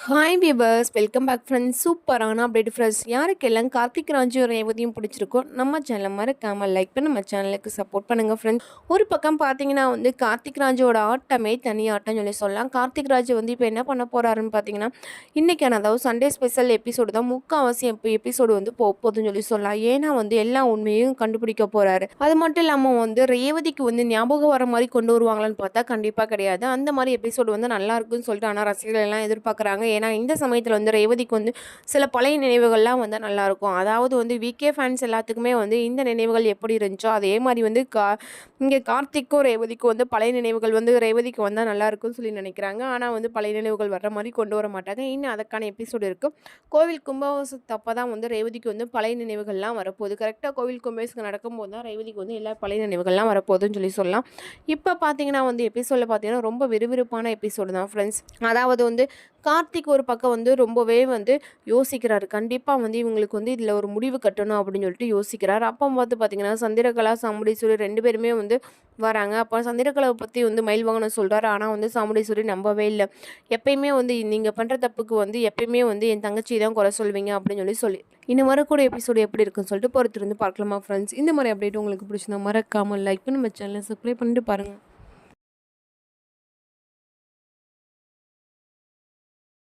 Hi viewers, welcome back friends. சூப்பரான update friends. யாருக்கெல்லாம் கார்த்திக் ராஜும் ரேவதியும் பிடிச்சிருக்கோ நம்ம சேனலை மறக்காமல் லைக் பண்ணி நம்ம சேனலுக்கு சப்போர்ட் பண்ணுங்கள் ஃப்ரெண்ட்ஸ். ஒரு பக்கம் பார்த்தீங்கன்னா கார்த்திக் ராஜோட ஆட்டமே தனி ஆட்டம்னு சொல்லலாம். கார்த்திக் ராஜ் இப்போ என்ன பண்ண போகிறாருன்னு பார்த்தீங்கன்னா, இன்றைக்கான அதாவது சண்டே ஸ்பெஷல் எபிசோடு தான் முக்கால்வாசி எபிசோடு போகுதுன்னு சொல்லலாம். ஏன்னா எல்லா உண்மையும் கண்டுபிடிக்க போகிறாரு. அது மட்டும் இல்லாமல் ரேவதிக்கு ஞாபகம் வர மாதிரி கொண்டு வருவாங்களான்னு பார்த்தா கண்டிப்பாக கிடையாது. அந்த மாதிரி எபிசோடு நல்லா இருக்குன்னு சொல்லிட்டு ஆனால் ரசிகர்கள் எல்லாம் எதிர்பார்க்குறாங்க. ஏன்னா இந்த சமயத்தில் ரேவதிக்கு சில பழைய நினைவுகள்லாம் நல்லாயிருக்கும். அதாவது விகே ஃபேன்ஸ் எல்லாத்துக்குமே இந்த நினைவுகள் எப்படி இருந்துச்சோ அதே மாதிரி இங்கே கார்த்திக்கும் ரேவதிக்கும் பழைய நினைவுகள் ரேவதிக்கு வந்தால் நல்லா இருக்கும்னு சொல்லி நினைக்கிறாங்க. ஆனால் பழைய நினைவுகள் வர்ற மாதிரி கொண்டு வர மாட்டாங்க. இன்னும் அதுக்கான எபிசோடு இருக்கும். கோவில் கும்பாபிஷேகத்தப்போ தான் ரேவதிக்கு பழைய நினைவுகள்லாம் வரப்போகுது. கரெக்டாக கோவில் கும்பாபிஷேகம் நடக்கும்போது தான் ரேவதிக்கு எல்லா பழைய நினைவுகள்லாம் வரப்போகுதுன்னு சொல்லலாம். இப்போ பார்த்தீங்கன்னா எபிசோடில் பார்த்தீங்கன்னா ரொம்ப விறுவிறுப்பான எபிசோடு தான் ஃப்ரெண்ட்ஸ். அதாவது கார்த்திக் ஒரு பக்கம் ரொம்பவே யோசிக்கிறாரு. கண்டிப்பாக இவங்களுக்கு இதில் ஒரு முடிவு கட்டணும் அப்படின்னு சொல்லிட்டு யோசிக்கிறார். அப்போ பார்த்தீங்கன்னா சந்திரகலா சாமுண்டீஸ்வரி 2 பேருமே வராங்க. அப்போ சந்திரகலாவை பற்றி மயில் சொல்கிறாரு. ஆனால் சாமுண்டீஸ்வரி நம்பவே இல்லை. எப்பயுமே நீங்கள் பண்ணுற தப்புக்கு எப்பயுமே என் தங்கச்சி தான் குறை சொல்வீங்க அப்படின்னு சொல்லி இன்னும் வரக்கூடிய எபிசோடு எப்படி இருக்குன்னு சொல்லிட்டு பொறுத்திருந்து பார்க்கலாமா ஃப்ரெண்ட்ஸ். இந்த மாதிரி அப்டேட் உங்களுக்கு பிடிச்சிருந்தா மறக்காமல் லைக் பண்ணி நம்ம சேனலை சப்ஸ்கிரைப் பண்ணிட்டு பாருங்கள்.